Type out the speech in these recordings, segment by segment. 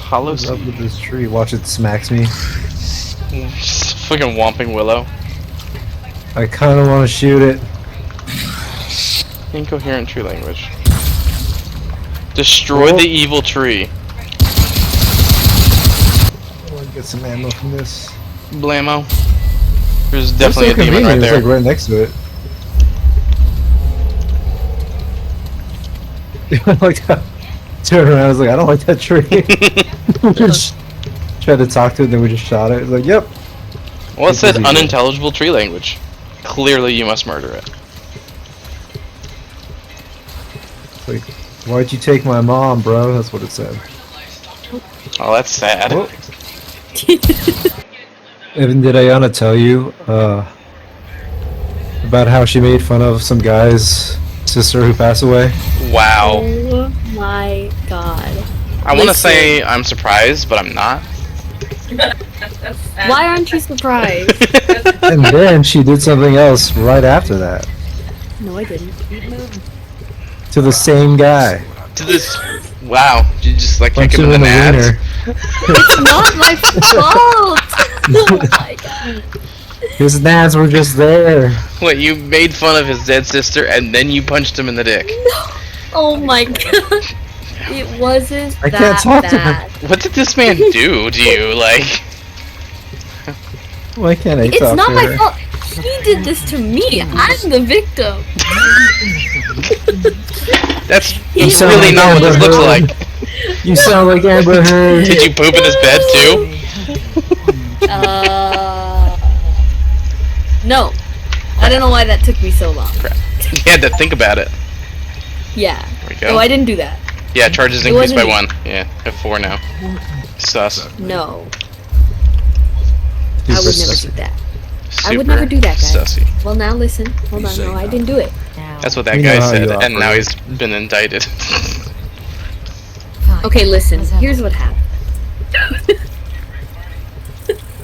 Hollow What's up seed. with this tree? Watch it smacks me. Just fucking Whomping Willow. I kind of want to shoot it. Incoherent tree language. Destroy the evil tree. I want to get some ammo from this. Blammo. There's That's definitely so a demon convenient, right there. It's like right next to it. Like, turned around, I was like, I don't like that tree. We just tried to talk to it, then we just shot it. It's like, yep. Well, it said Evil. unintelligible tree language. Clearly, you must murder it. Like, why'd you take my mom, bro? That's what it said. Oh, that's sad. Oh. Evan, did Ayana tell you about how she made fun of some guy's sister who passed away? Wow. Oh my god. I want to say I'm surprised, but I'm not. Why aren't you surprised? And then she did something else right after that. No, I didn't. To the same guy. To this. Wow. You just like kick Punch him in the nads. wiener. It's not my fault! Oh my god. His nads were just there. What, you made fun of his dead sister and then you punched him in the dick? Oh my god. It wasn't I that can't talk to her. bad. What did this man do to you? Like, Why can't I It's talk not to my her? fault. He did this to me. I'm the victim. that's You sound really like not what this Amber looks Heard. like. You sound like Amber Heard. Did you poop in his bed too? No. I don't know why that took me so long. Crap. You had to think about it. Yeah. There we go. No, I didn't do that. Yeah, charges It increased by wasn't 1. Yeah, I have 4 now. Sus. No. Super I would never sussy. do that. Super I would never do that, guys. Sussy. Well, now listen. Hold on. No, I didn't do it. That's what that We know guy how said, you and now operate. he's been indicted. Okay, listen. Here's what happened.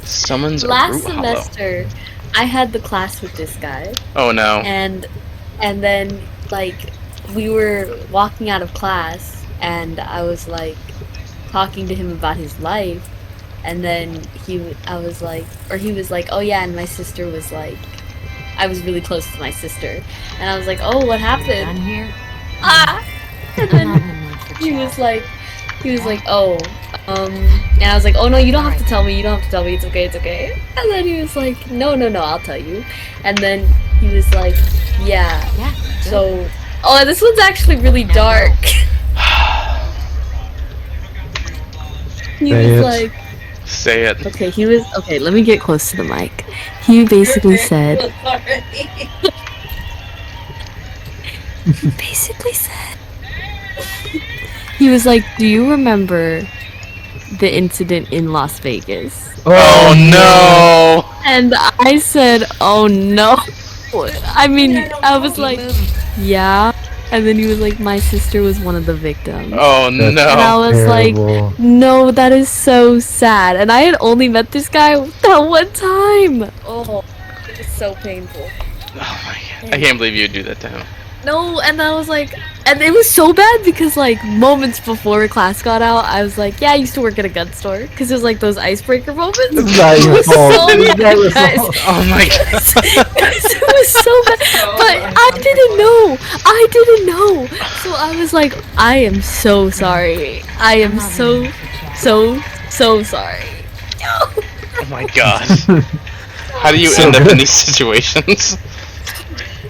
Summons a Last root hollow. semester, I had the class with this guy, Oh no. and then like we were walking out of class, and I was like talking to him about his life, and then he was like, oh yeah, and my sister was like, I was really close to my sister, and I was like, oh, what happened? Ah! And then he was like, oh, and I was like, oh no, you don't have to tell me, it's okay. And then he was like, no, I'll tell you. And then he was like, yeah, so, oh, this one's actually really dark. He Say was it. like, Say it. okay, let me get close to the mic. He basically said, he was like, do you remember the incident in Las Vegas? Oh no! And I said, oh no. I mean, I was like, yeah. And then he was like, my sister was one of the victims. Oh That's And I no! was terrible. like, no, that is so sad. And I had only met this guy that one time. Oh, it was so painful. Oh my god. I can't believe you'd do that to him. No, and I was like, and it was so bad because like moments before class got out, I was like, yeah, I used to work at a gun store, because it was like those icebreaker moments. It's not It your was fault. so It's not your bad, guys. fault. Oh my god. It was so bad, but I didn't know. So I was like, I am so sorry. I am so sorry. Oh my god. How do you So end up in good. these situations?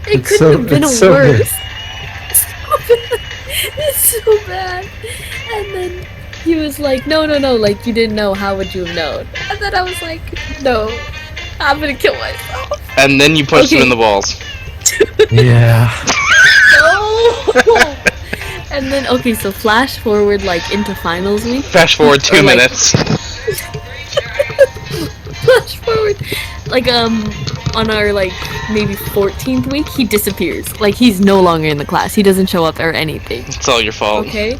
It It's couldn't so- have been it's so good. worse. It's so bad. And then he was like, no, like you didn't know, how would you have known? And then I was like, no, I'm gonna kill myself. And then you punched him Okay. in the balls. Yeah. No! And then, okay, so flash forward like into finals week. Fast forward 2 Or, like- minutes. Flash forward, like on our like maybe 14th week, he disappears. Like he's no longer in the class. He doesn't show up or anything. It's all your fault. Okay.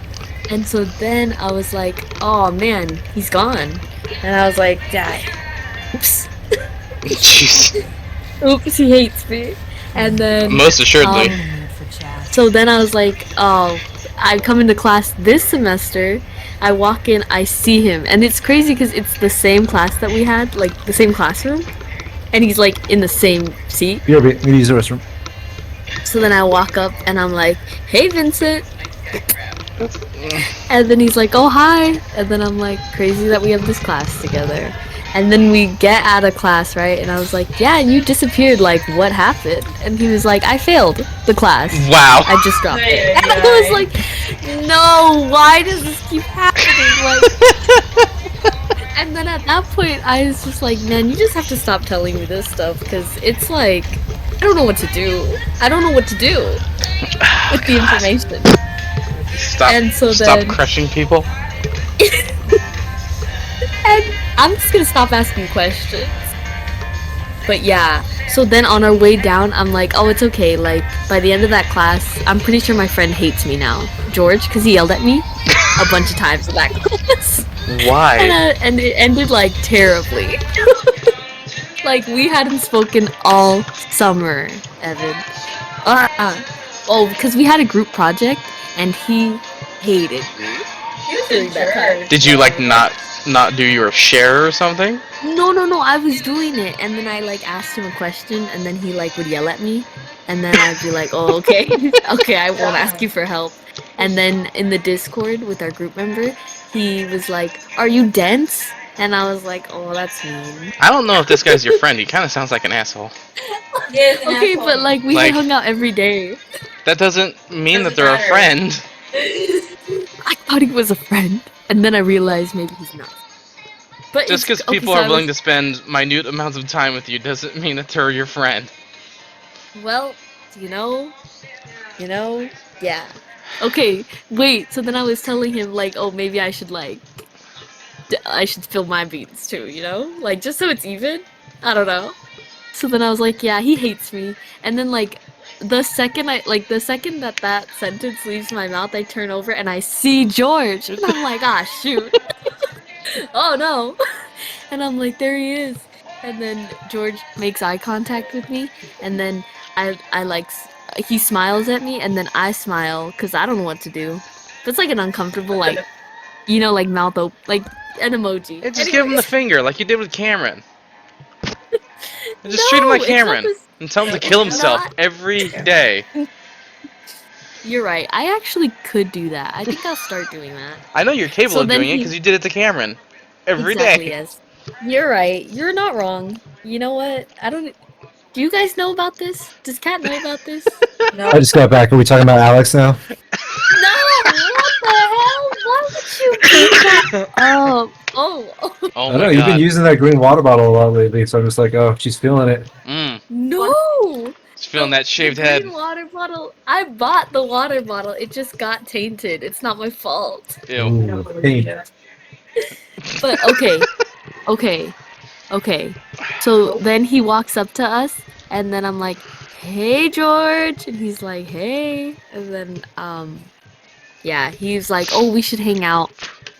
And so then I was like, oh man, he's gone. And I was like, die. Oops. Jeez. Oops, he hates me. And then Most assuredly. so then I was like, oh, I come into class this semester. I walk in, I see him, and it's crazy because it's the same class that we had, like the same classroom, and he's like in the same seat. BRB, I'm gonna use the restroom. So then I walk up and I'm like, "Hey, Vincent," and then he's like, "Oh, hi," and then I'm like, "Crazy that we have this class together." And then we get out of class, right? And I was like, "Yeah, and you disappeared. Like, what happened?" And he was like, "I failed the class. Wow. I just dropped it." And I was like, "No, why does this keep happening?" Like, and then at that point, I was just like, "Man, you just have to stop telling me this stuff because it's like, I don't know what to do. I don't know what to do with the information." Stop. And so Stop then- crushing people. And I'm just gonna stop asking questions. But yeah, so then on our way down, I'm like, oh, it's okay. Like, by the end of that class, I'm pretty sure my friend hates me now. George, because he yelled at me a bunch of times in that class. Why? And it ended, like, terribly. Like, we hadn't spoken all summer, Evan. Oh, because we had a group project, and he hated me during that time. Did you like not do your share or something? No, I was doing it, and then I like asked him a question, and then he like would yell at me, and then I'd be like, "Oh, okay, okay, I won't ask you for help." And then in the Discord with our group member, he was like, "Are you dense?" And I was like, "Oh, that's mean." I don't know if this guy's your friend. He kind of sounds like an asshole. Okay, but like we Like- hung out every day. That doesn't mean that they're a friend. I thought he was a friend, and then I realized maybe he's not. But Just because people are willing to spend minute amounts of time with you doesn't mean that they're your friend. Well, you know, yeah. Okay, wait. So then I was telling him like, oh, maybe I should like, I should spill my beans too, you know, like just so it's even. I don't know. So then I was like, yeah, he hates me. And then like, the second that that sentence leaves my mouth, I turn over and I see George, and I'm like, ah, shoot. Oh no. And I'm like, there he is. And then George makes eye contact with me, and then I like he smiles at me, and then I smile because I don't know what to do. It's like an uncomfortable like, you know, like mouth open, like an emoji. Yeah, just give him the Anyways. finger like you did with Cameron. And just No, treat him like it's not Cameron this- and tell him to kill it's himself not- every day. You're right. I actually could do that. I think I'll start doing that. I know you're capable So of then doing it he- because you did it to Cameron every Exactly, day. yes. You're right. You're not wrong. You know what? I don't. Do you guys know about this? Does Kat know about this? I just got back. Are we talking about Alex now? No! What the hell? Why would you bring that up? Oh, Oh I my know, you've been god. using that green water bottle a lot lately, so I'm just like, oh, she's feeling it. no! Just feeling that shaved the head. green water bottle. I bought the water bottle. It just got tainted. It's not my fault. Ew. Ooh, pain. But okay. So then he walks up to us, and then I'm like, "Hey, George," and he's like, "Hey," and then yeah, he's like, "Oh, we should hang out,"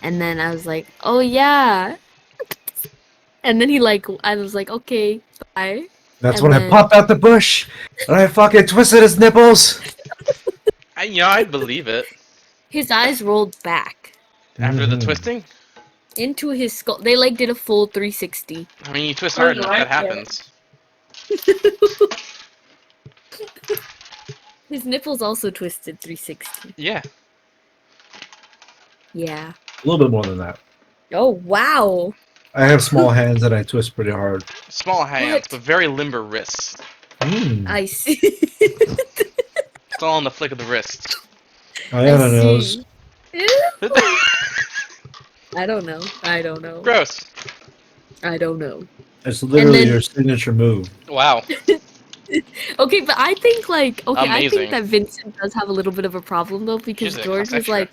and then I was like, "Oh yeah," and then I was like, "Okay, bye." That's And when I then- popped out the bush and I fucking twisted his nipples. I'd believe it. His eyes rolled back After the Mhm. twisting? into his skull. They like did a full 360. I mean, you twist hard enough, that happens. His nipples also twisted 360. Yeah. Yeah. A little bit more than that. Oh wow. I have small hands and I twist pretty hard. Small hands, What? but very limber wrists. I see. It's all on the flick of the wrist. I don't know. see. I don't know. Gross. I don't know. It's literally then- your signature move. Wow. Okay, but I think I Amazing. think that Vincent does have a little bit of a problem though, because He's a George class was like,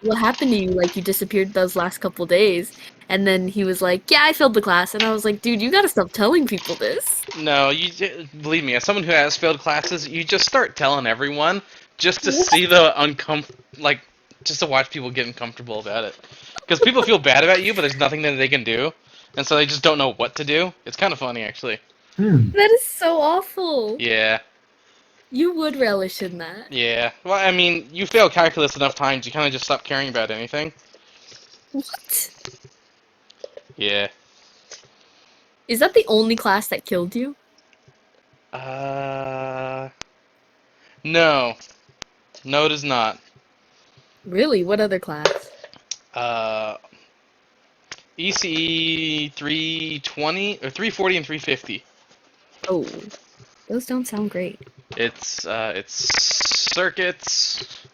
"What happened to you? Like you disappeared those last couple days." And then he was like, "Yeah, I failed the class." And I was like, "Dude, you gotta stop telling people this." No, believe me, as someone who has failed classes, you just start telling everyone just to see the just to watch people get uncomfortable about it. Because people feel bad about you, but there's nothing that they can do, and so they just don't know what to do. It's kind of funny, actually. Hmm. That is so awful. Yeah. You would relish in that. Yeah. Well, I mean, you fail calculus enough times, you kind of just stop caring about anything. What? Yeah. Is that the only class that killed you? Uh. No. No, it is not. Really? What other class? Uh. ECE 320 or 340 and 350. Oh, those don't sound great. It's circuits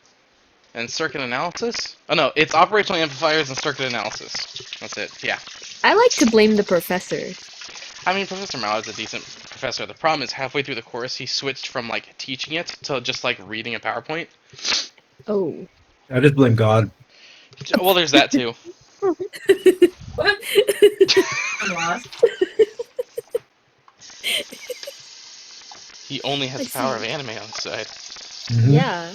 and circuit analysis. Oh no, it's operational amplifiers and circuit analysis. That's it. Yeah. I like to blame the professor. I mean, Professor Mallard's a decent professor. The problem is halfway through the course, he switched from like teaching it to just like reading a PowerPoint. Oh. I just blame God. Well, there's that too. What? I'm lost. He only has I the power of see. anime on his side. Mhm. Yeah.